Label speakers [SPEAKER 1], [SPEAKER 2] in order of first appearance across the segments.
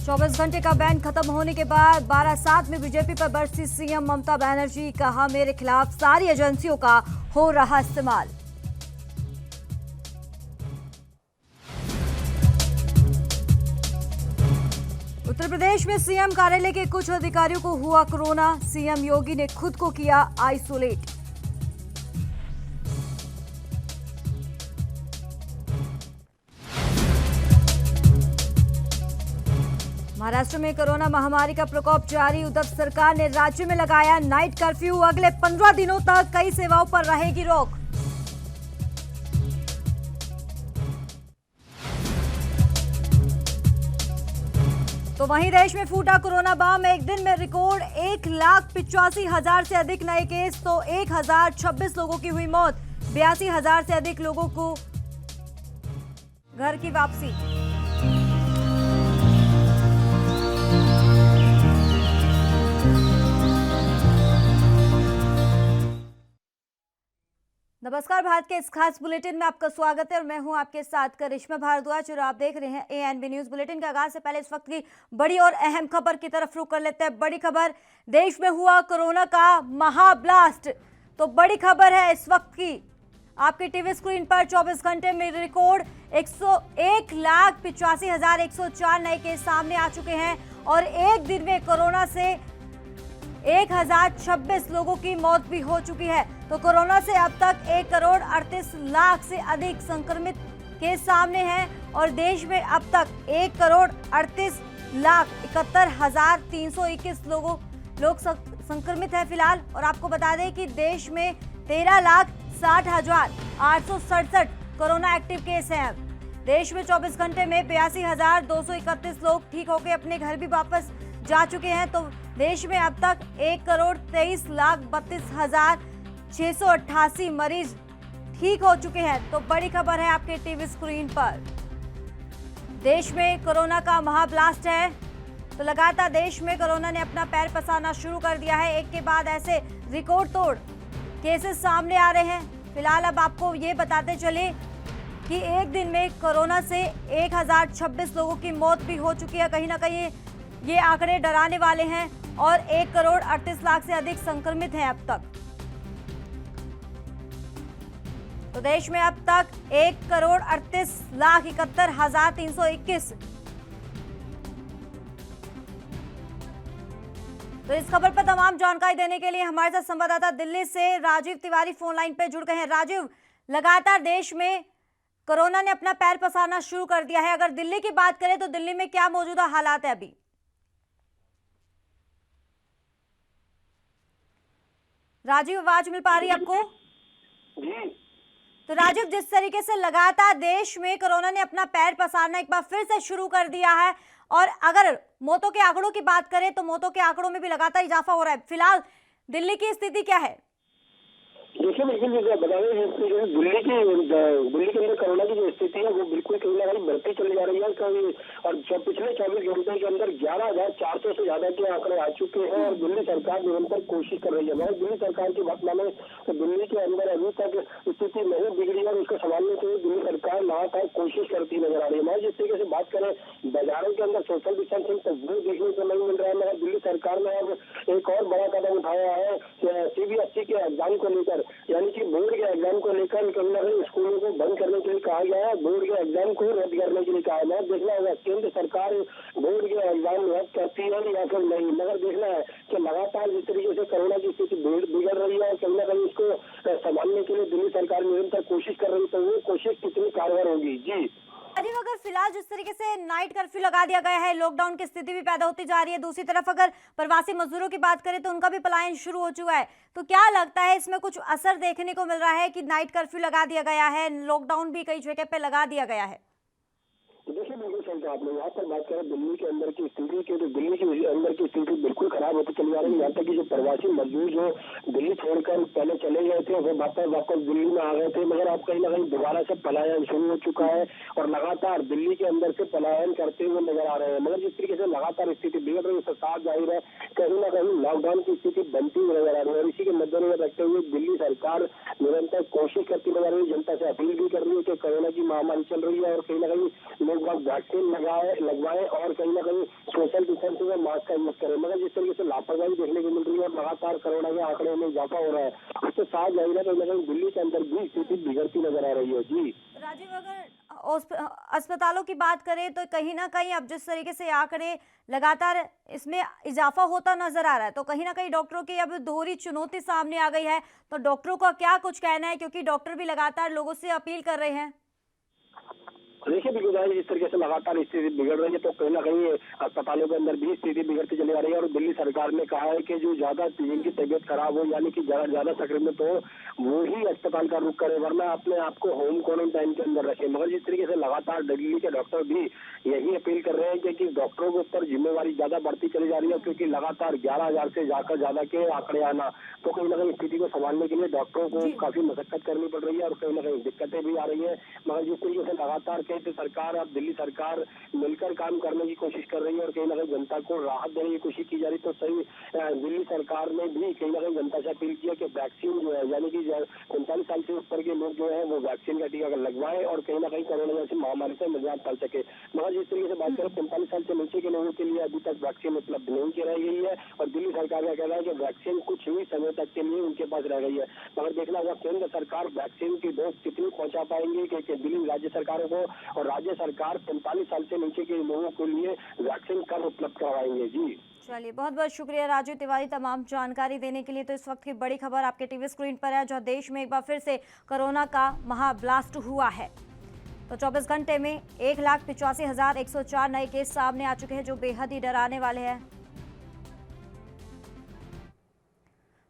[SPEAKER 1] 24 घंटे का बैन खत्म होने के बाद बारासात में बीजेपी पर बरसी सीएम ममता बनर्जी। कहा, मेरे खिलाफ सारी एजेंसियों का हो रहा इस्तेमाल। उत्तर प्रदेश में सीएम कार्यालय के कुछ अधिकारियों को हुआ कोरोना। सीएम योगी ने खुद को किया आइसोलेट। महाराष्ट्र में कोरोना महामारी का प्रकोप जारी। उद्धव सरकार ने राज्य में लगाया नाइट कर्फ्यू। अगले 15 दिनों तक कई सेवाओं पर रहेगी रोक। तो वहीं देश में फूटा कोरोना बम। एक दिन में रिकॉर्ड 1,85,000 से अधिक नए केस तो 1,026 लोगों की हुई मौत। 82,000 से अधिक लोगों को घर की वापसी। नमस्कार, भारत के इस खास बुलेटिन में आपका स्वागत है और मैं हूं आपके साथ करिश्मा भारद्वाज और आप देख रहे हैं एएनबी न्यूज। बुलेटिन के आगाज से पहले इस वक्त की बड़ी और अहम खबर की तरफ रुख कर लेते हैं। बड़ी खबर, देश में हुआ कोरोना का महाब्लास्ट। तो बड़ी खबर है इस वक्त की आपकी टीवी स्क्रीन पर। 24 घंटे में रिकॉर्ड 1,85,104 नए केस सामने आ चुके हैं और एक दिन में कोरोना से 1,026 लोगों की मौत भी हो चुकी है। तो कोरोना से अब तक 1,38,00,000 से अधिक संक्रमित केस सामने हैं और देश में अब तक 1,38,71,321 लोग संक्रमित हैं फिलहाल। और आपको बता दें कि देश में 13,60,867 कोरोना एक्टिव केस हैं। देश में 24 घंटे में 82,231 लोग ठीक होकर अपने घर भी वापस जा चुके हैं। तो देश में अब तक 1,23,32,688 मरीज ठीक हो चुके हैं। तो बड़ी खबर है आपके टीवी स्क्रीन पर। देश में कोरोना का महाब्लास्ट है। तो लगातार देश में कोरोना ने अपना पैर पसारना शुरू कर दिया है। एक के बाद ऐसे रिकॉर्ड तोड़ केसेस सामने आ रहे हैं। फिलहाल अब आपको ये बताते चले कि एक दिन में कोरोना से 1,026 लोगों की मौत भी हो चुकी है। कहीं ना कहीं ये आंकड़े डराने वाले हैं और 1,38,00,000 से अधिक संक्रमित हैं अब तक। तो देश में अब तक 1,38,71,321। तो इस खबर पर तमाम जानकारी देने के लिए हमारे साथ संवाददाता दिल्ली से राजीव तिवारी फोन लाइन पर जुड़ गए हैं। राजीव, लगातार देश में कोरोना ने अपना पैर पसारना शुरू कर दिया है। अगर दिल्ली की बात करें तो दिल्ली में क्या मौजूदा हालात है अभी? राजीव, आवाज मिल पा रही है आपको?
[SPEAKER 2] जी।
[SPEAKER 1] तो राजीव, जिस तरीके से लगातार देश में कोरोना ने अपना पैर पसारना एक बार फिर से शुरू कर दिया है और अगर मौतों के आंकड़ों की बात करें तो मौतों के आंकड़ों में भी लगातार इजाफा हो रहा है। फिलहाल दिल्ली की स्थिति क्या है?
[SPEAKER 2] देखिए, बिल्कुल बता रहे हैं दिल्ली के अंदर कोरोना की जो स्थिति है वो बिल्कुल कहीं ना कहीं बढ़ती चली जा रही है। और पिछले 24 घंटे के अंदर 11,400 से ज्यादा के आंकड़े आ चुके हैं और दिल्ली सरकार निरंतर कोशिश कर रही है। मगर दिल्ली सरकार की बात माने तो दिल्ली के अंदर अभी तक स्थिति नहीं बिगड़ी है और उसको संभालने के लिए दिल्ली सरकार लगातार कोशिश करती नजर आ रही है। मगर जिस तरीके से बात करें बाजारों के अंदर सोशल डिस्टेंसिंग तो वो देखने को नहीं मिल रहा है। मगर दिल्ली सरकार ने अब एक और बड़ा कदम उठाया है CBSE के एग्जाम को लेकर, यानी कि बोर्ड के एग्जाम को लेकर कहीं ना कहीं स्कूलों को बंद करने के लिए कहा गया है, बोर्ड के एग्जाम को रद्द करने के लिए कहा गया है। देखना होगा केंद्र सरकार बोर्ड के एग्जाम रद्द करती है या फिर नहीं। मगर देखना है कि लगातार जिस तरीके से कोरोना की स्थिति बिगड़ रही है और कहीं ना कहीं इसको संभालने के लिए दिल्ली सरकार निरंतर कोशिश कर रही है, तो वो कोशिश कितनी कारगर होगी। जी
[SPEAKER 1] अगर फिलहाल जिस तरीके से नाइट कर्फ्यू लगा दिया गया है, लॉकडाउन की स्थिति भी पैदा होती जा रही है, दूसरी तरफ अगर प्रवासी मजदूरों की बात करें तो उनका भी पलायन शुरू हो चुका है, तो क्या लगता है इसमें कुछ असर देखने को मिल रहा है कि नाइट कर्फ्यू लगा दिया गया है, लॉकडाउन भी कई जगह पे लगा दिया गया है?
[SPEAKER 2] देखिए, बिल्कुल सही कहा आपने। यहाँ पर बात करें दिल्ली के अंदर की स्थिति की, तो दिल्ली के अंदर की स्थिति बिल्कुल खराब होती चली जा रही है। यहाँ तक कि जो प्रवासी मजदूर जो दिल्ली छोड़कर पहले चले गए थे वो वापस दिल्ली में आ गए थे, मगर अब कहीं ना कहीं दोबारा से पलायन शुरू हो चुका है और लगातार दिल्ली के अंदर से पलायन करते हुए नजर आ रहे हैं। मगर जिस तरीके से लगातार स्थिति बिगड़ रही है उससे साफ जाहिर है कहीं ना कहीं लॉकडाउन की स्थिति बनती हुई नजर आ रही है और इसी के मद्देनजर रखते हुए दिल्ली सरकार निरंतर कोशिश करती नजर आ रही है, जनता से अपील भी कर रही है कि कोरोना की महामारी चल रही है और कहीं ना कहीं लोग वैक्सीन लगवाएं और कहीं ना कहीं सोशल डिस्टेंसिंग और मास्क का यूज करें। मगर जिस तरीके से लापरवाही देखने को मिल रही है और लगातार कोरोना के आंकड़े में इजाफा हो रहा है, उससे साफ जाहिर है कहीं ना कहीं दिल्ली के अंदर भी स्थिति बिगड़ती नजर आ रही है। जी
[SPEAKER 1] राजीव, अगर अस्पतालों की बात करें तो कहीं ना कहीं अब जिस तरीके से आंकड़े लगातार इसमें इजाफा होता नजर आ रहा है, तो कहीं ना कहीं डॉक्टरों की अब दोहरी चुनौती सामने आ गई है। तो डॉक्टरों का क्या कुछ कहना है, क्योंकि डॉक्टर भी लगातार लोगों से अपील कर रहे हैं।
[SPEAKER 2] देखिए बिल्कुल भाई, जिस तरीके से लगातार स्थिति बिगड़ रही है तो कहीं ना कहीं अस्पतालों के अंदर भी स्थिति बिगड़ती चली जा रही है। और दिल्ली सरकार ने कहा है कि जो ज्यादा जिनकी तबीयत खराब हो यानी कि ज्यादा संक्रमित हो वो ही अस्पताल का रुख करे, वरना अपने आप को होम क्वारंटाइन के अंदर रखे। मगर जिस तरीके से लगातार दिल्ली के डॉक्टर भी यही अपील कर रहे हैं कि डॉक्टरों के ऊपर जिम्मेवारी ज्यादा बढ़ती चली जा रही है, क्योंकि लगातार 11,000 से जाकर ज्यादा के आंकड़े आना, तो कहीं ना कहीं स्थिति को संभालने के लिए डॉक्टरों को काफी मशक्कत करनी पड़ रही है और कहीं ना कहीं दिक्कतें भी आ रही है। मगर जिस तरीके से लगातार केंद्र सरकार अब दिल्ली सरकार मिलकर काम करने की कोशिश कर रही है और कहीं ना कहीं जनता को राहत देने की कोशिश की जा रही है, तो सही दिल्ली सरकार ने भी कहीं ना कहीं जनता से अपील किया कि वैक्सीन जो है यानी कि 45 साल से ऊपर के लोग जो है वो वैक्सीन का टीका लगवाएं और कहीं ना कहीं कोरोना जैसी महामारी से निजात पा सके। मगर जिस तरीके से बात करें 45 साल से नीचे के लोगों के लिए अभी तक वैक्सीन उपलब्ध नहीं कराई गई है और दिल्ली सरकार का कहना है कि वैक्सीन कुछ ही समय तक के लिए उनके पास रह गई है। मगर देखना होगा केंद्र सरकार वैक्सीन की डोज कितनी पहुंचा पाएंगे कि दिल्ली राज्य सरकारों को, और राज्य सरकार 45 साल से नीचे के लोगों के लिए वैक्सीन कब उपलब्ध करवाएंगे। जी
[SPEAKER 1] चलिए, बहुत बहुत शुक्रिया राजू तिवारी तमाम जानकारी देने के लिए। तो इस वक्त की बड़ी खबर आपके टीवी स्क्रीन पर है, जहां देश में एक बार फिर से कोरोना का महाब्लास्ट हुआ है। तो 24 घंटे में 1,85,104 नए केस सामने आ चुके हैं, जो बेहद ही डराने वाले हैं।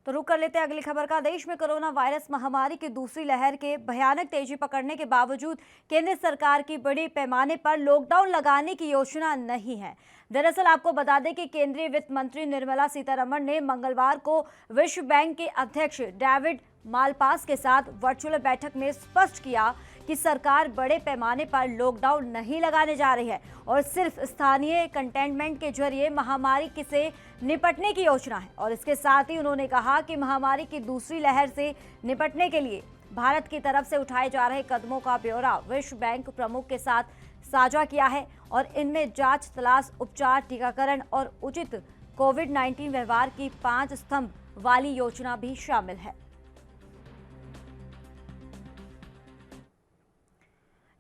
[SPEAKER 1] तो रुक कर लेते हैं अगली खबर का। देश में कोरोना वायरस महामारी की दूसरी लहर के भयानक तेजी पकड़ने के बावजूद केंद्र सरकार की बड़े पैमाने पर लॉकडाउन लगाने की योजना नहीं है। दरअसल आपको बता दें कि केंद्रीय वित्त मंत्री निर्मला सीतारमण ने मंगलवार को विश्व बैंक के अध्यक्ष डेविड मालपास के साथ वर्चुअल बैठक में स्पष्ट किया कि सरकार बड़े पैमाने पर लॉकडाउन नहीं लगाने जा रही है और सिर्फ स्थानीय कंटेनमेंट के जरिए महामारी से निपटने की योजना है। और इसके साथ ही उन्होंने कहा कि महामारी की दूसरी लहर से निपटने के लिए भारत की तरफ से उठाए जा रहे कदमों का ब्यौरा विश्व बैंक प्रमुख के साथ साझा किया है और इनमें जांच, तलाश, उपचार, टीकाकरण और उचित कोविड-19 व्यवहार की 5 स्तंभ वाली योजना भी शामिल है।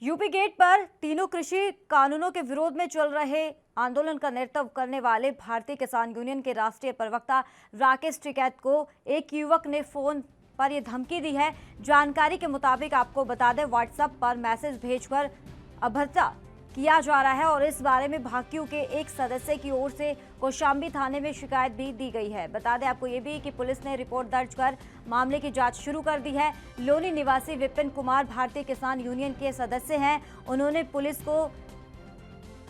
[SPEAKER 1] यूपी गेट पर तीनों कृषि कानूनों के विरोध में चल रहे आंदोलन का नेतृत्व करने वाले भारतीय किसान यूनियन के राष्ट्रीय प्रवक्ता राकेश टिकैत को एक युवक ने फोन पर यह धमकी दी है। जानकारी के मुताबिक आपको बता दें, व्हाट्सएप पर मैसेज भेजकर अभद्रता किया जा रहा है और इस बारे में भाकियू के एक सदस्य की ओर से कौशाम्बी थाने में शिकायत भी दी गई है। बता दें आपको ये भी कि पुलिस ने रिपोर्ट दर्ज कर मामले की जांच शुरू कर दी है। लोनी निवासी विपिन कुमार भारतीय किसान यूनियन के सदस्य हैं। उन्होंने पुलिस को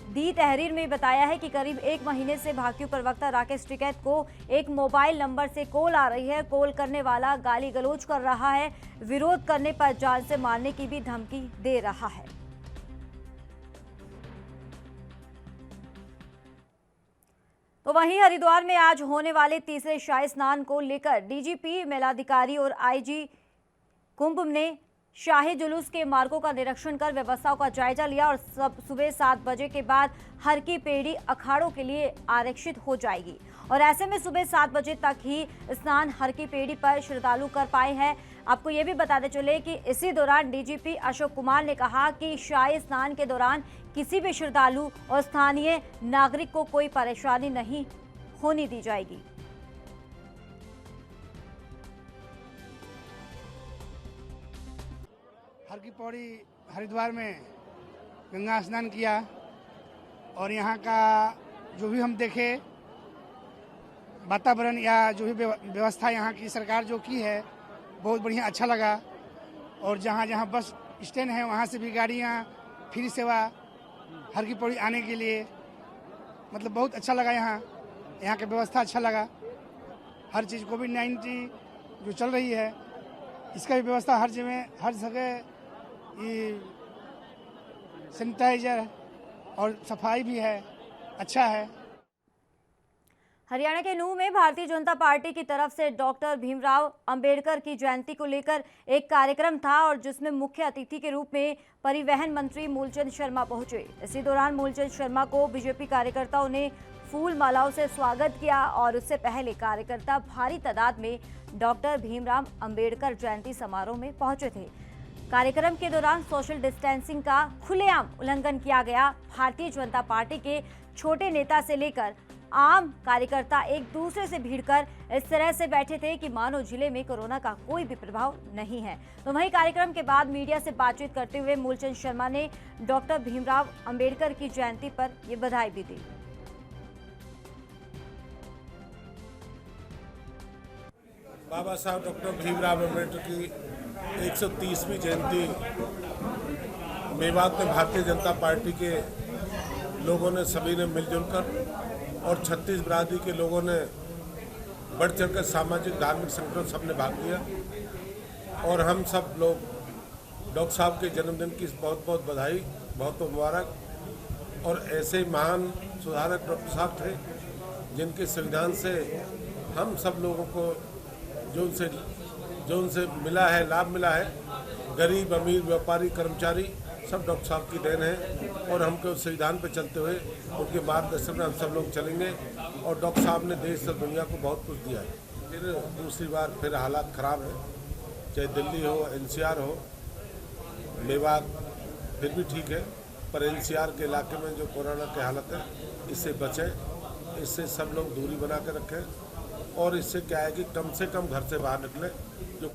[SPEAKER 1] दी तहरीर में बताया है कि करीब 1 महीने से भाकियू प्रवक्ता राकेश टिकैत को एक मोबाइल नंबर से कॉल आ रही है। कॉल करने वाला गाली गलौज कर रहा है, विरोध करने पर जान से मारने की भी धमकी दे रहा है। तो वहीं हरिद्वार में आज होने वाले तीसरे शाही स्नान को लेकर डीजीपी, मेलाधिकारी और आईजी कुंभ ने शाही जुलूस के मार्गों का निरीक्षण कर व्यवस्थाओं का जायजा लिया और सुबह 7 बजे के बाद हर की पेड़ी अखाड़ों के लिए आरक्षित हो जाएगी और ऐसे में सुबह 7 बजे तक ही स्नान हर की पेड़ी पर श्रद्धालु कर पाए हैं। आपको ये भी बताते चले कि इसी दौरान डीजीपी अशोक कुमार ने कहा कि शाही स्नान के दौरान किसी भी श्रद्धालु और स्थानीय नागरिक को कोई परेशानी नहीं होने दी जाएगी।
[SPEAKER 3] हर की पौड़ी हरिद्वार में गंगा स्नान किया और यहाँ का जो भी हम देखे वातावरण या जो भी व्यवस्था यहाँ की सरकार जो की है बहुत बढ़िया, अच्छा लगा। और जहाँ जहाँ बस स्टैंड है वहाँ से भी गाड़ियाँ फ्री सेवा हर की पौड़ी आने के लिए, मतलब बहुत अच्छा लगा। यहाँ की व्यवस्था अच्छा लगा। हर चीज़ कोविड-19 जो चल रही है इसका भी व्यवस्था हर जगह ये सैनिटाइजर और सफाई भी है, अच्छा है।
[SPEAKER 1] हरियाणा के नूंह में भारतीय जनता पार्टी की तरफ से डॉक्टर भीमराव अंबेडकर की जयंती को लेकर एक कार्यक्रम था और जिसमें मुख्य अतिथि के रूप में परिवहन मंत्री मूलचंद शर्मा पहुंचे। इसी दौरान मूलचंद शर्मा को बीजेपी कार्यकर्ताओं ने फूल मालाओं से स्वागत किया और उससे पहले कार्यकर्ता भारी तादाद में डॉक्टर भीमराव अंबेडकर जयंती समारोह में पहुंचे थे। कार्यक्रम के दौरान सोशल डिस्टेंसिंग का खुलेआम उल्लंघन किया गया। भारतीय जनता पार्टी के छोटे नेता से लेकर आम कार्यकर्ता एक दूसरे से भिड़कर इस तरह से बैठे थे कि मानो जिले में कोरोना का कोई भी प्रभाव नहीं है। तो वहीं कार्यक्रम के बाद मीडिया से बातचीत करते हुए मूलचंद शर्मा ने डॉक्टर भीमराव अंबेडकर की जयंती पर ये बधाई भी दी।
[SPEAKER 4] बाबा साहब डॉक्टर भीमराव अम्बेडकर की 130वीं जयंती मेवात में भारतीय जनता पार्टी के लोगों ने सभी ने मिलजुल कर और 36 बिरादरी के लोगों ने बढ़ चढ़कर सामाजिक धार्मिक संगठन सब ने भाग लिया और हम सब लोग डॉक्टर साहब के जन्मदिन की बहुत बहुत बधाई, बहुत बहुत मुबारक। और ऐसे महान सुधारक डॉक्टर साहब थे जिनके संविधान से हम सब लोगों को जो उनसे मिला है, लाभ मिला है, गरीब अमीर व्यापारी कर्मचारी सब डॉक्टर साहब की देन है और हमको संविधान पर चलते हुए उनके मार्गदर्शन में हम सब लोग चलेंगे। और डॉक्टर साहब ने देश और दुनिया को बहुत कुछ दिया है। फिर दूसरी बार फिर हालात ख़राब है, चाहे दिल्ली हो, एनसीआर हो, मेवात फिर भी ठीक है, पर एनसीआर के इलाके में जो कोरोना की हालत है इससे बचें, इससे सब लोग दूरी बना कर रखें और इससे क्या है कि कम से कम घर से बाहर निकलें। जो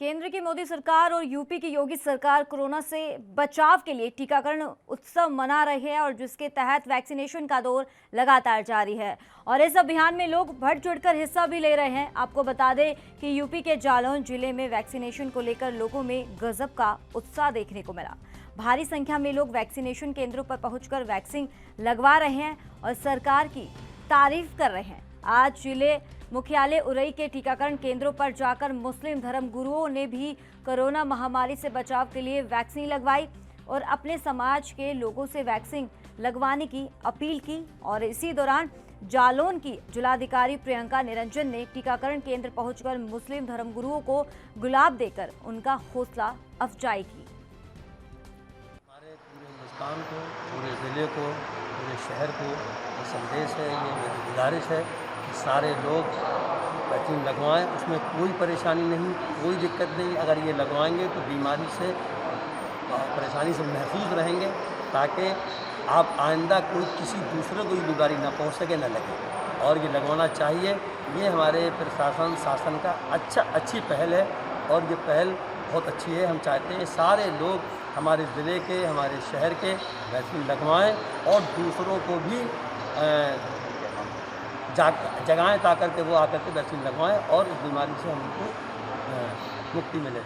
[SPEAKER 1] केंद्र की मोदी सरकार और यूपी की योगी सरकार कोरोना से बचाव के लिए टीकाकरण उत्सव मना रही है और जिसके तहत वैक्सीनेशन का दौर लगातार जारी है और इस अभियान में लोग बढ़ चढ़कर हिस्सा भी ले रहे हैं। आपको बता दें कि यूपी के जालौन जिले में वैक्सीनेशन को लेकर लोगों में गजब का उत्साह देखने को मिला। भारी संख्या में लोग वैक्सीनेशन केंद्रों पर पहुंचकर वैक्सीन लगवा रहे हैं और सरकार की तारीफ कर रहे हैं। आज जिले मुख्यालय उरई के टीकाकरण केंद्रों पर जाकर मुस्लिम धर्म गुरुओं ने भी कोरोना महामारी से बचाव के लिए वैक्सीन लगवाई और अपने समाज के लोगों से वैक्सीन लगवाने की अपील की। और इसी दौरान जालौन की जिलाधिकारी प्रियंका निरंजन ने टीकाकरण केंद्र पहुंचकर मुस्लिम धर्म गुरुओं को गुलाब देकर उनका हौसला अफजाई की।
[SPEAKER 5] हमारे पूरे हिंदुस्तान को, पूरे ज़िले को, पूरे शहर को ये संदेश है, ये मेरी गुजारिश है कि सारे लोग वैक्सीन लगवाएं। उसमें कोई परेशानी नहीं, कोई दिक्कत नहीं। अगर ये लगवाएंगे तो बीमारी से, परेशानी से महफूज रहेंगे ताकि आप आइंदा कोई किसी दूसरे को ये बीमारी ना पहुंच सके, ना लगे। और ये लगवाना चाहिए। ये हमारे प्रशासन शासन का अच्छी पहल है और ये पहल बहुत अच्छी है। हम चाहते हैं सारे लोग हमारे ज़िले के, हमारे शहर के वैक्सीन लगवाएं और दूसरों को भी जगाएं ताकर के वो आकर के वैक्सीन लगवाएं और इस बीमारी से हमको मुक्ति मिले।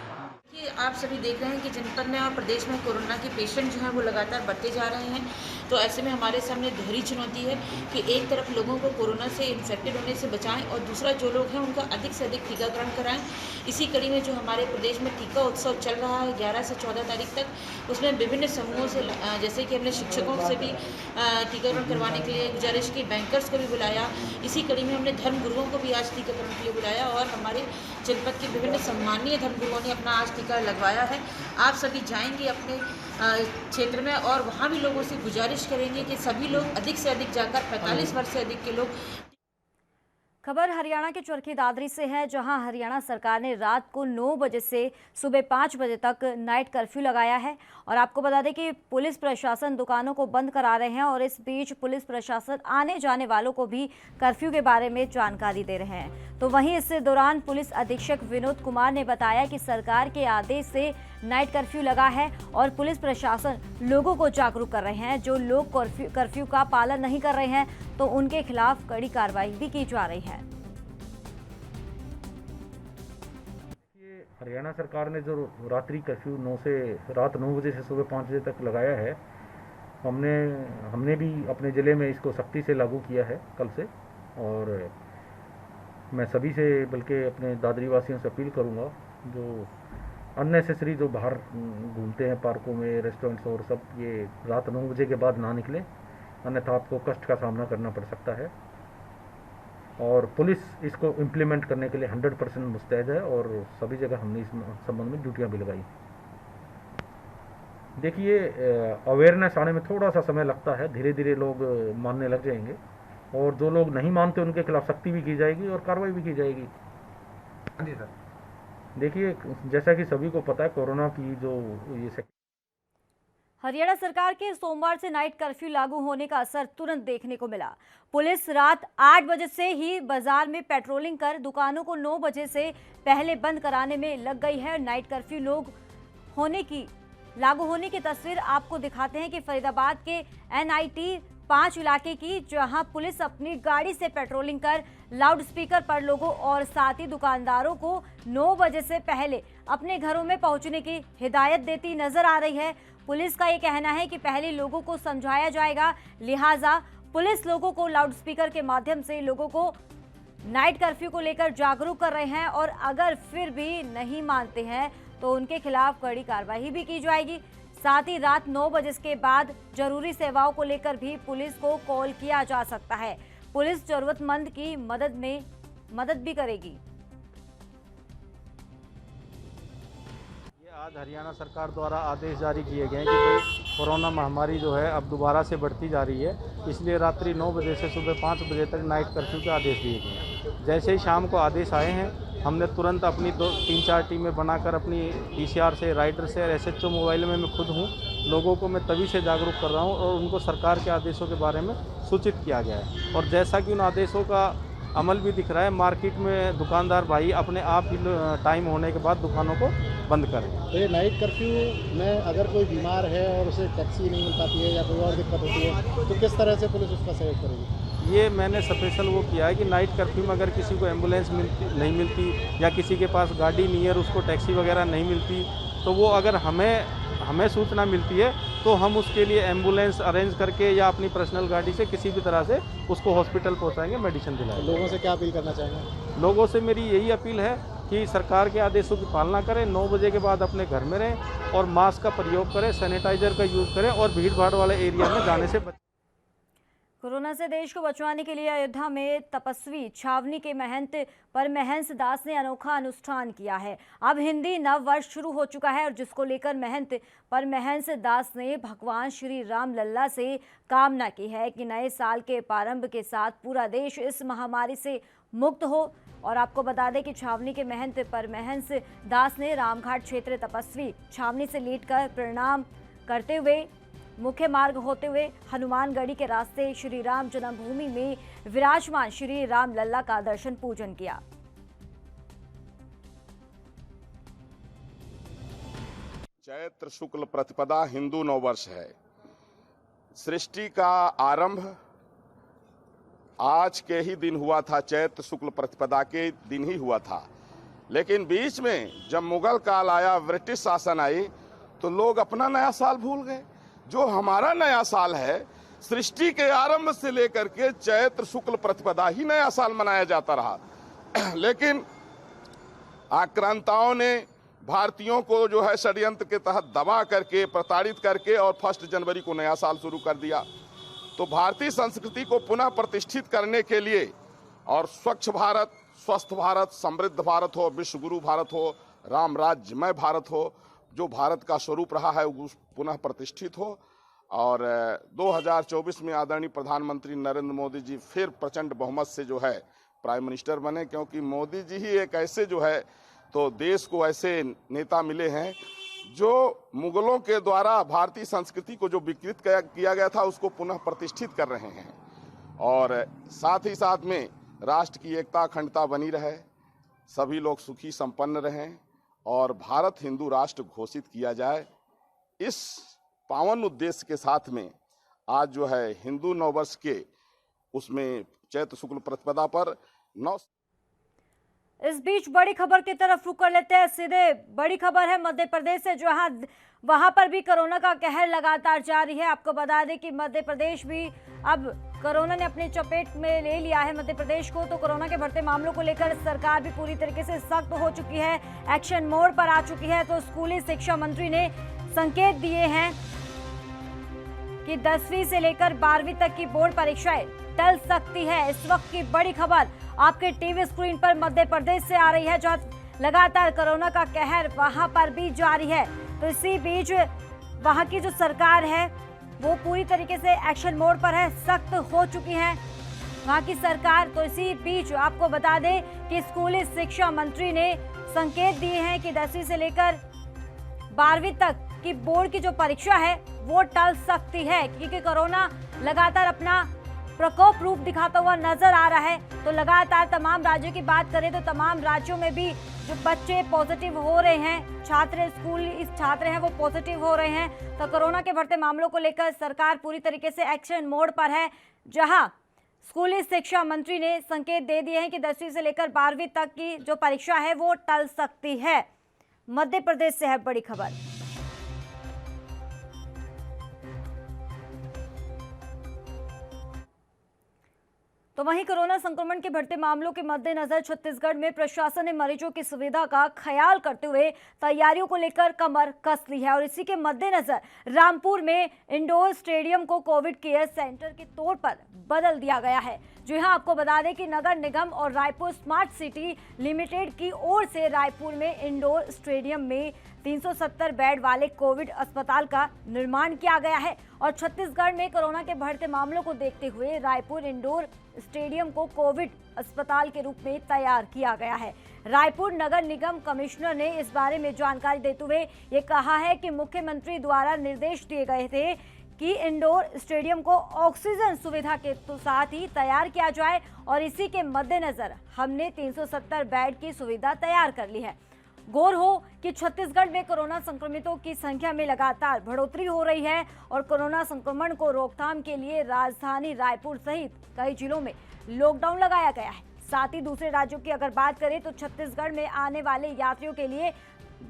[SPEAKER 6] कि आप सभी देख रहे हैं कि जनपद में और प्रदेश में कोरोना के पेशेंट जो हैं वो लगातार बढ़ते जा रहे हैं। तो ऐसे में हमारे सामने दोहरी चुनौती है कि एक तरफ लोगों को कोरोना से इन्फेक्टेड होने से बचाएं और दूसरा जो लोग हैं उनका अधिक से अधिक टीकाकरण कराएं। इसी कड़ी में जो हमारे प्रदेश में टीका उत्सव चल रहा है 11 से 14 तारीख तक, उसमें विभिन्न समूहों से, जैसे कि हमने शिक्षकों से भी टीकाकरण करवाने के लिए गुजारिश की, बैंकर्स को भी बुलाया। इसी कड़ी में हमने धर्म गुरुओं को भी आज टीकाकरण के लिए बुलाया और हमारे जनपद के विभिन्न सम्मानीय धर्म गुरुओं ने अपना आज टीका लगवाया है। आप सभी जाएंगे अपने क्षेत्र में और वहाँ भी लोगों से गुजारिश करेंगे कि सभी लोग अधिक से अधिक जाकर 45 वर्ष से अधिक के लोग।
[SPEAKER 1] खबर हरियाणा के चरखी दादरी से है, जहां हरियाणा सरकार ने रात को 9 बजे से सुबह 5 बजे तक नाइट कर्फ्यू लगाया है। और आपको बता दें कि पुलिस प्रशासन दुकानों को बंद करा रहे हैं और इस बीच पुलिस प्रशासन आने जाने वालों को भी कर्फ्यू के बारे में जानकारी दे रहे हैं। तो वहीं इस दौरान पुलिस अधीक्षक विनोद कुमार ने बताया कि सरकार के आदेश से नाइट कर्फ्यू लगा है और पुलिस प्रशासन लोगों को जागरूक कर रहे हैं। जो लोग कर्फ्यू का पालन नहीं कर रहे हैं तो उनके खिलाफ कड़ी कार्रवाई भी की जा रही है।
[SPEAKER 7] हरियाणा सरकार ने जो रात्रि कर्फ्यू रात 9 बजे से सुबह 5 बजे तक लगाया है, हमने भी अपने ज़िले में इसको सख्ती से लागू किया है कल से। और मैं सभी से, बल्कि अपने दादरी वासियों से अपील करूंगा जो अननेसेसरी जो बाहर घूमते हैं पार्कों में, रेस्टोरेंट्स और सब, ये रात 9 बजे के बाद ना निकलें, अन्यथा आपको कष्ट का सामना करना पड़ सकता है। और पुलिस इसको इम्प्लीमेंट करने के लिए 100% मुस्तैद है और सभी जगह हमने इस संबंध में ड्यूटियाँ भी लगाई। देखिए, अवेयरनेस आने में थोड़ा सा समय लगता है, धीरे धीरे लोग मानने लग जाएंगे और जो लोग नहीं मानते उनके खिलाफ सख्ती भी की जाएगी और कार्रवाई भी की जाएगी।
[SPEAKER 8] जी सर।
[SPEAKER 7] देखिए, जैसा कि सभी को पता है, कोरोना की जो ये
[SPEAKER 1] हरियाणा सरकार के सोमवार से नाइट कर्फ्यू लागू होने का असर तुरंत देखने को मिला। पुलिस रात 8 बजे से ही बाजार में पेट्रोलिंग कर दुकानों को 9 बजे से पहले बंद कराने में लग गई है। नाइट कर्फ्यू लागू होने की तस्वीर आपको दिखाते हैं कि फरीदाबाद के NIT 5 इलाके की, जहां पुलिस अपनी गाड़ी से पेट्रोलिंग कर लाउडस्पीकर पर लोगों और साथ ही दुकानदारों को 9 बजे से पहले अपने घरों में पहुंचने की हिदायत देती नजर आ रही है। पुलिस का ये कहना है कि पहले लोगों को समझाया जाएगा, लिहाजा पुलिस लोगों को लाउडस्पीकर के माध्यम से लोगों को नाइट कर्फ्यू को लेकर जागरूक कर रहे हैं और अगर फिर भी नहीं मानते हैं तो उनके खिलाफ कड़ी कार्रवाई भी की जाएगी। साथ ही रात 9 बजे के बाद जरूरी सेवाओं को लेकर भी पुलिस को कॉल किया जा सकता है। पुलिस जरूरतमंद की मदद भी करेगी।
[SPEAKER 9] आज हरियाणा सरकार द्वारा आदेश जारी किए गए हैं कि भाई कोरोना महामारी जो है अब दोबारा से बढ़ती जा रही है, इसलिए रात्रि 9 बजे से सुबह 5 बजे तक नाइट कर्फ्यू के आदेश दिए गए हैं। जैसे ही शाम को आदेश आए हैं, हमने तुरंत अपनी 3-4 टीमें बनाकर अपनी PCR से, राइडर से और SHO मोबाइल में मैं खुद हूँ, लोगों को मैं तभी से जागरूक कर रहा हूँ और उनको सरकार के आदेशों के बारे में सूचित किया गया है। और जैसा कि उन आदेशों का अमल भी दिख रहा है, मार्केट में दुकानदार भाई अपने आप ही टाइम होने के बाद दुकानों को बंद करें।
[SPEAKER 10] तो ये नाइट कर्फ्यू में अगर कोई बीमार है और उसे टैक्सी नहीं मिल पाती है या कोई और दिक्कत होती है तो किस तरह से पुलिस उसका सहयोग करेगी?
[SPEAKER 9] ये मैंने स्पेशल वो किया है कि नाइट कर्फ्यू में अगर किसी को एम्बुलेंस नहीं मिलती या किसी के पास गाड़ी नहीं है, उसको टैक्सी वगैरह नहीं मिलती, तो वो अगर हमें सूचना मिलती है तो हम उसके लिए एम्बुलेंस अरेंज करके या अपनी पर्सनल गाड़ी से किसी भी तरह से उसको हॉस्पिटल पहुंचाएंगे, मेडिसिन दिलाएंगे।
[SPEAKER 10] लोगों से क्या अपील करना चाहेंगे?
[SPEAKER 9] लोगों से मेरी यही अपील है कि सरकार के आदेशों की पालना करें, 9 बजे के बाद अपने घर में रहें और मास्क का प्रयोग करें, सैनिटाइजर का यूज़ करें और भीड़ भाड़ वाले एरिया में जाने से बचें।
[SPEAKER 1] कोरोना से देश को बचाने के लिए अयोध्या में तपस्वी छावनी के महंत परमहंस दास ने अनोखा अनुष्ठान किया है। अब हिंदी नव वर्ष शुरू हो चुका है और जिसको लेकर महंत परमहंस दास ने भगवान श्री राम लल्ला से कामना की है कि नए साल के प्रारंभ के साथ पूरा देश इस महामारी से मुक्त हो। और आपको बता दें कि छावनी के महंत परमहंस दास ने रामघाट क्षेत्र तपस्वी छावनी से लेटकर प्रणाम करते हुए मुख्य मार्ग होते हुए हनुमानगढ़ी के रास्ते श्री राम जन्मभूमि में विराजमान श्री राम लल्ला का दर्शन पूजन किया।
[SPEAKER 11] चैत्र शुक्ल प्रतिपदा हिंदू नववर्ष है। सृष्टि का आरंभ आज के ही दिन हुआ था, चैत्र शुक्ल प्रतिपदा के दिन ही हुआ था। लेकिन बीच में जब मुगल काल आया, ब्रिटिश शासन आई, तो लोग अपना नया साल भूल गए। जो हमारा नया साल है, सृष्टि के आरंभ से लेकर के चैत्र शुक्ल प्रतिपदा ही नया साल मनाया जाता रहा। लेकिन आक्रांताओं ने भारतीयों को जो है षड्यंत्र के तहत दबा करके, प्रताड़ित करके और 1 जनवरी को नया साल शुरू कर दिया। तो भारतीय संस्कृति को पुनः प्रतिष्ठित करने के लिए और स्वच्छ भारत, स्वस्थ भारत, समृद्ध भारत हो, विश्व गुरु भारत हो, राम राज्यमय भारत हो, जो भारत का स्वरूप रहा है वो पुनः प्रतिष्ठित हो। और 2024 में आदरणीय प्रधानमंत्री नरेंद्र मोदी जी फिर प्रचंड बहुमत से जो है प्राइम मिनिस्टर बने, क्योंकि मोदी जी ही एक ऐसे जो है तो देश को ऐसे नेता मिले हैं जो मुगलों के द्वारा भारतीय संस्कृति को जो विकृत किया गया था उसको पुनः प्रतिष्ठित कर रहे हैं। और साथ ही साथ में राष्ट्र की एकता अखंडता बनी रहे, सभी लोग सुखी संपन्न रहें और भारत हिंदू राष्ट्र घोषित किया जाए। इस पावन उद्देश्य के साथ में आज जो है हिंदू नववर्ष के उसमें चैत्र शुक्ल प्रतिपदा पर
[SPEAKER 1] इस बीच बड़ी खबर की तरफ रुख कर लेते हैं। सीधे बड़ी खबर है मध्य प्रदेश से, जहां वहां पर भी कोरोना का कहर लगातार जारी है। आपको बता दें कि मध्य प्रदेश भी अब कोरोना ने अपनी चपेट में ले लिया है मध्य प्रदेश को। तो कोरोना के बढ़ते मामलों को लेकर सरकार भी पूरी तरीके से सख्त हो चुकी है, एक्शन मोड पर आ चुकी है। तो स्कूली शिक्षा मंत्री ने संकेत दिए हैं कि 10वीं से लेकर 12वीं तक की बोर्ड परीक्षाएं टल सकती है। इस वक्त की बड़ी खबर आपके टीवी स्क्रीन पर मध्य प्रदेश से आ रही है, जहां लगातार कोरोना का कहर वहां पर भी जारी है। तो इसी बीच वहां की जो सरकार है वो पूरी तरीके से एक्शन मोड पर है, सख्त हो चुकी है वहां की सरकार। तो इसी बीच आपको बता दें कि स्कूली शिक्षा मंत्री ने संकेत दिए हैं कि 10वीं से लेकर 12वीं तक की बोर्ड की जो परीक्षा है वो टल सकती है, क्योंकि कोरोना लगातार अपना प्रकोप रूप दिखाता हुआ नजर आ रहा है। तो लगातार तमाम राज्यों की बात करें तो तमाम राज्यों में भी जो बच्चे पॉजिटिव हो रहे हैं, छात्र हैं वो पॉजिटिव हो रहे हैं। तो कोरोना के बढ़ते मामलों को लेकर सरकार पूरी तरीके से एक्शन मोड पर है, जहां स्कूली शिक्षा मंत्री ने संकेत दे दिए हैं कि 10वीं से लेकर 12वीं तक की जो परीक्षा है वो टल सकती है। मध्य प्रदेश से है बड़ी खबर। तो वहीं कोरोना संक्रमण के बढ़ते मामलों के मद्देनजर छत्तीसगढ़ में प्रशासन ने मरीजों की सुविधा का ख्याल करते हुए तैयारियों को लेकर कमर कस ली है और इसी के मद्देनजर रामपुर में इंडोर स्टेडियम को कोविड केयर सेंटर के तौर पर बदल दिया गया है। जी हां, आपको बता दें कि नगर निगम और रायपुर स्मार्ट सिटी लिमिटेड की ओर से रायपुर में इंडोर स्टेडियम में 370 बेड वाले कोविड अस्पताल का निर्माण किया गया है और छत्तीसगढ़ में कोरोना के बढ़ते मामलों को देखते हुए रायपुर इंडोर स्टेडियम को कोविड अस्पताल के रूप में तैयार किया गया है। रायपुर नगर निगम कमिश्नर ने इस बारे में जानकारी देते हुए ये कहा है कि मुख्यमंत्री द्वारा निर्देश दिए गए थे कि इंडोर स्टेडियम को ऑक्सीजन सुविधा के साथ ही तैयार किया जाए और इसी के मद्देनजर हमने 370 बेड की सुविधा तैयार कर ली है। गौर हो कि छत्तीसगढ़ में कोरोना संक्रमितों की संख्या में लगातार बढ़ोतरी हो रही है और कोरोना संक्रमण को रोकथाम के लिए राजधानी रायपुर सहित कई जिलों में लॉकडाउन लगाया गया है। साथ ही दूसरे राज्यों की अगर बात करें तो छत्तीसगढ़ में आने वाले यात्रियों के लिए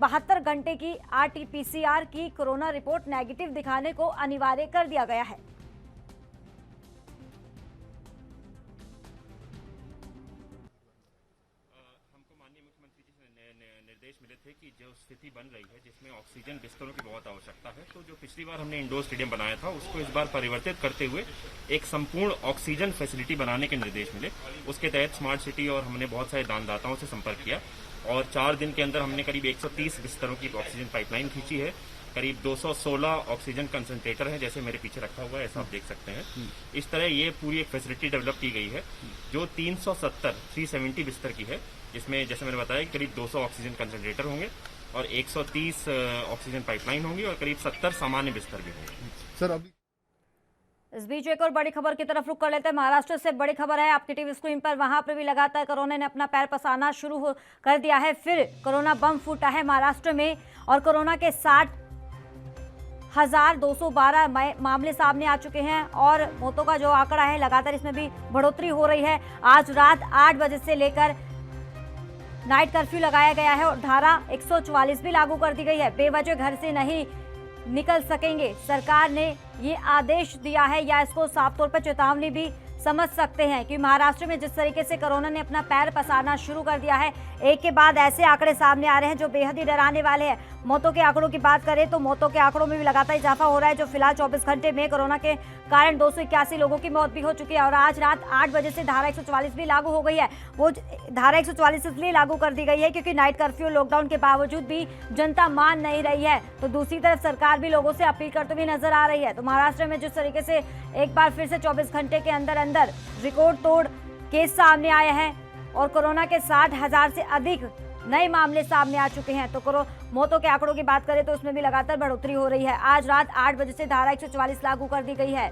[SPEAKER 1] 72 घंटे की RT-PCR की कोरोना रिपोर्ट नेगेटिव दिखाने को अनिवार्य कर दिया गया है।
[SPEAKER 12] निर्देश मिले थे कि जो स्थिति बन रही है जिसमें ऑक्सीजन बिस्तरों की बहुत आवश्यकता है, तो जो पिछली बार हमने इंडोर स्टेडियम बनाया था उसको इस बार परिवर्तित करते हुए एक संपूर्ण ऑक्सीजन फैसिलिटी बनाने के निर्देश मिले। उसके तहत स्मार्ट सिटी और हमने बहुत सारे दानदाताओं से संपर्क किया और 4 दिन के अंदर हमने करीब 130 बिस्तरों की ऑक्सीजन पाइपलाइन खींची है। करीब 216 ऑक्सीजन कंसंट्रेटर है, जैसे मेरे पीछे रखा हुआ है, ऐसा आप देख सकते हैं। इस तरह ये पूरी एक फैसिलिटी डेवलप की गई है जो 370 बिस्तर की है, जिसमें जैसे मैंने बताया करीब 200 ऑक्सीजन कंसंट्रेटर होंगे और 130 ऑक्सीजन पाइपलाइन होंगी और करीब 70 सामान्य बिस्तर भी होंगे।
[SPEAKER 10] सर अभी
[SPEAKER 1] इस बीच एक और बड़ी खबर की तरफ रुख कर लेते हैं। महाराष्ट्र से बड़ी खबर है आपकी टीवी स्क्रीन पर। वहां पर भी लगातार कोरोना ने अपना पैर पसारना शुरू कर दिया है। फिर कोरोना बम फूटा है महाराष्ट्र में और कोरोना के 60,212 मामले सामने आ चुके हैं और मौतों का जो आंकड़ा है लगातार इसमें भी बढ़ोतरी हो रही है। आज रात 8 बजे से लेकर नाइट कर्फ्यू लगाया गया है और धारा 144 भी लागू कर दी गई है। बेवजह घर से नहीं निकल सकेंगे, सरकार ने ये आदेश दिया है, या इसको साफ तौर पर चेतावनी भी समझ सकते हैं कि महाराष्ट्र में जिस तरीके से कोरोना ने अपना पैर पसारना शुरू कर दिया है, एक के बाद ऐसे आंकड़े सामने आ रहे हैं जो बेहद ही डराने वाले हैं। मौतों के आंकड़ों की बात करें तो मौतों के आंकड़ों में भी लगातार इजाफा हो रहा है, जो फिलहाल 24 घंटे में कोरोना के कारण 281 लोगों की मौत भी हो चुकी है और आज रात 8 बजे से धारा 144 भी लागू हो गई है। वो धारा 144 इसलिए लागू कर दी गई है क्योंकि नाइट कर्फ्यू लॉकडाउन के बावजूद भी जनता मान नहीं रही है। तो दूसरी तरफ सरकार भी लोगों से अपील करते हुए नजर आ रही है। तो महाराष्ट्र में जिस तरीके से एक बार फिर से 24 घंटे के अंदर अंदर रिकॉर्ड तोड़ केस सामने आए हैं और कोरोना के 60,000 से अधिक नए मामले सामने आ चुके हैं। तो मौतों के आंकड़ों की बात करें तो उसमें भी लगातार बढ़ोतरी हो रही है। आज रात 8 बजे से धारा 144 लागू कर दी गई है।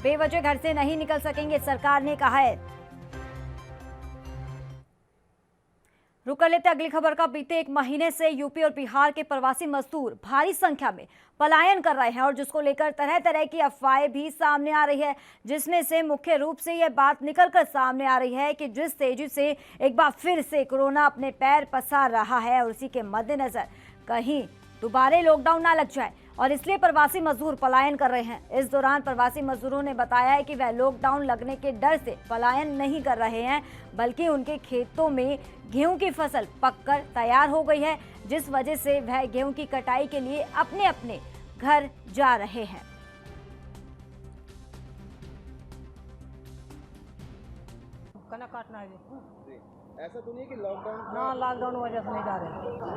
[SPEAKER 1] बेवजह घर से नहीं निकल सकेंगे, सरकार ने कहा है। रुक कर लेते अगली खबर का। बीते 1 महीने से यूपी और बिहार के प्रवासी मजदूर भारी संख्या में पलायन कर रहे हैं और जिसको लेकर तरह तरह की अफवाहें भी सामने आ रही है, जिसमें से मुख्य रूप से यह बात निकलकर सामने आ रही है कि जिस तेजी से एक बार फिर से कोरोना अपने पैर पसार रहा है और उसी के मद्देनजर कहीं दोबारा लॉकडाउन ना लग जाए और इसलिए प्रवासी मजदूर पलायन कर रहे हैं। इस दौरान प्रवासी मजदूरों ने बताया है कि वह लॉकडाउन लगने के डर से पलायन नहीं कर रहे हैं, बल्कि उनके खेतों में गेहूं की फसल पककर तैयार हो गई है, जिस वजह से वह गेहूं की कटाई के लिए अपने अपने घर जा रहे हैं।
[SPEAKER 13] कना काटना है जी।
[SPEAKER 10] ऐसा तो नहीं है कि लॉकडाउन
[SPEAKER 13] ना लॉकडाउन वजह से नहीं जा रहे।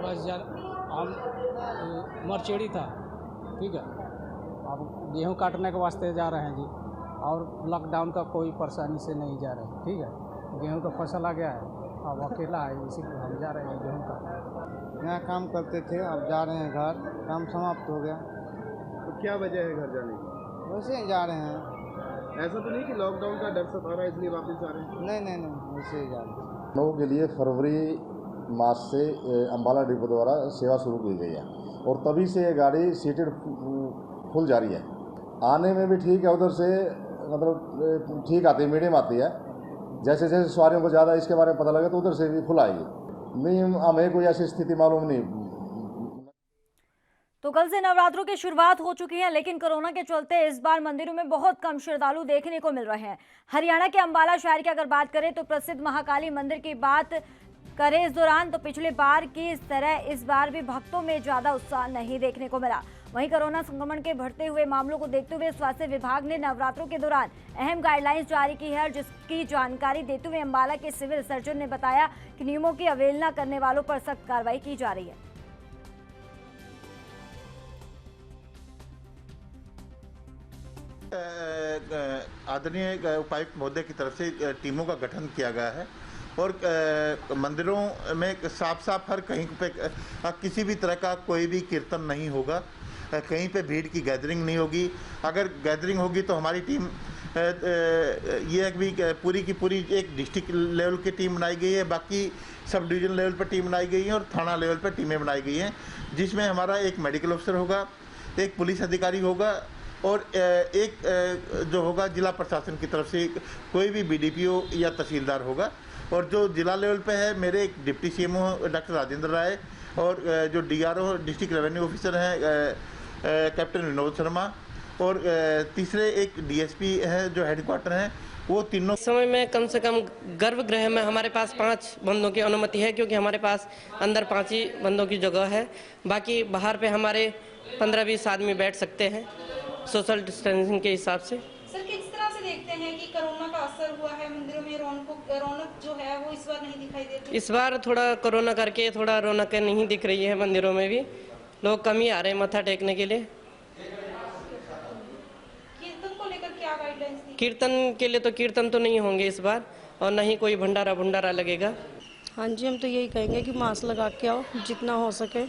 [SPEAKER 14] बस यार हम मरचेड़ी था, ठीक है, अब गेहूँ काटने के वास्ते जा रहे हैं जी, और लॉकडाउन का कोई परेशानी से नहीं जा रहे, ठीक है। गेहूँ का फसल आ गया है, अब अकेला है, इसीलिए हम जा रहे हैं गेहूँ का।
[SPEAKER 10] यहाँ काम करते थे, अब जा रहे हैं घर, काम समाप्त हो गया।
[SPEAKER 15] तो क्या वजह है घर जाने की?
[SPEAKER 10] वैसे ही जा रहे हैं।
[SPEAKER 15] ऐसा तो नहीं कि लॉकडाउन का डर सता रहा है इसलिए वापस आ रहे हैं?
[SPEAKER 10] नहीं, वैसे ही जा रहे हैं।
[SPEAKER 16] लोगों के लिए फरवरी मास से अम्बाला डिपो द्वारा सेवा शुरू की गई है और तभी से ये गाड़ी सीटेड फुल जा रही है। आने में भी ठीक है, उधर से मतलब ठीक आती है, मीडियम आती है। जैसे जैसे सवारियों को ज़्यादा इसके बारे में पता लगे तो उधर से भी फुल आएगी। नहीं, हमें कोई ऐसी स्थिति मालूम नहीं।
[SPEAKER 1] तो कल से नवरात्रों की शुरुआत हो चुकी है, लेकिन कोरोना के चलते इस बार मंदिरों में बहुत कम श्रद्धालु देखने को मिल रहे हैं। हरियाणा के अंबाला शहर की अगर बात करें तो प्रसिद्ध महाकाली मंदिर की बात करें इस दौरान, तो पिछले बार की इस तरह इस बार भी भक्तों में ज्यादा उत्साह नहीं देखने को मिला। वहीं कोरोना संक्रमण के बढ़ते हुए मामलों को देखते हुए स्वास्थ्य विभाग ने नवरात्रों के दौरान अहम गाइडलाइंस जारी की है, जिसकी जानकारी देते हुए अंबाला के सिविल सर्जन ने बताया कि नियमों की अवहेलना करने वालों पर सख्त कार्रवाई की जा रही है।
[SPEAKER 17] आदरणीय उपायुक्त महोदय की तरफ से टीमों का गठन किया गया है और मंदिरों में साफ हर कहीं पे किसी भी तरह का कोई भी कीर्तन नहीं होगा, कहीं पे भीड़ की गैदरिंग नहीं होगी। अगर गैदरिंग होगी तो हमारी टीम ये भी पूरी की पूरी एक डिस्ट्रिक्ट लेवल की टीम बनाई गई है, बाकी सब डिवीजन लेवल पर टीम बनाई गई है और थाना लेवल पर टीमें बनाई गई हैं, जिसमें हमारा एक मेडिकल ऑफिसर होगा, एक पुलिस अधिकारी होगा और एक जो होगा जिला प्रशासन की तरफ से कोई भी बीडीपीओ या तहसीलदार होगा। और जो जिला लेवल पे है, मेरे एक डिप्टी सीएमओ डॉक्टर राजेंद्र राय और जो डीआरओ डिस्ट्रिक्ट रेवेन्यू ऑफिसर हैं कैप्टन विनोद शर्मा और तीसरे एक डीएसपी है जो हेडक्वार्टर हैं, वो तीनों।
[SPEAKER 18] समय में कम से कम गर्भगृह में हमारे पास 5 बंदों की अनुमति है, क्योंकि हमारे पास अंदर 5 ही बंदों की जगह है, बाकी बाहर पे हमारे 15-20 आदमी बैठ सकते हैं सोशल डिस्टेंसिंग के हिसाब से।
[SPEAKER 19] सर, किस तरह से देखते हैं कि कोरोना का असर हुआ है मंदिरों में, रौनक जो है वो इस बार नहीं दिखाई देती?
[SPEAKER 18] इस बार थोड़ा कोरोना करके थोड़ा रौनक नहीं दिख रही है मंदिरों में भी, लोग कम ही आ रहे हैं मत्था टेकने के लिए।
[SPEAKER 19] कीर्तन को लेकर क्या गाइडलाइंस दी?
[SPEAKER 18] कीर्तन के लिए तो कीर्तन तो नहीं होंगे इस बार, और न ही कोई भंडारा लगेगा।
[SPEAKER 20] हाँ जी, हम तो यही कहेंगे कि मास्क लगा के आओ, जितना हो सके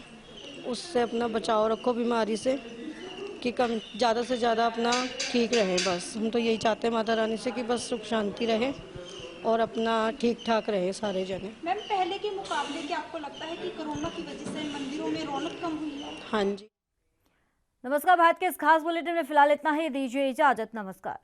[SPEAKER 20] उससे अपना बचाव रखो बीमारी से, कि कम ज़्यादा से ज़्यादा अपना ठीक रहे। बस हम तो यही चाहते हैं माता रानी से कि बस सुख शांति रहे और अपना ठीक ठाक रहे सारे जने।
[SPEAKER 19] मैम, पहले के मुकाबले क्या आपको लगता है कि कोरोना की वजह से मंदिरों में रौनक कम हुई है?
[SPEAKER 20] हाँ जी।
[SPEAKER 1] नमस्कार, भारत के इस खास बुलेटिन में फिलहाल इतना ही, दीजिए इजाजत, नमस्कार।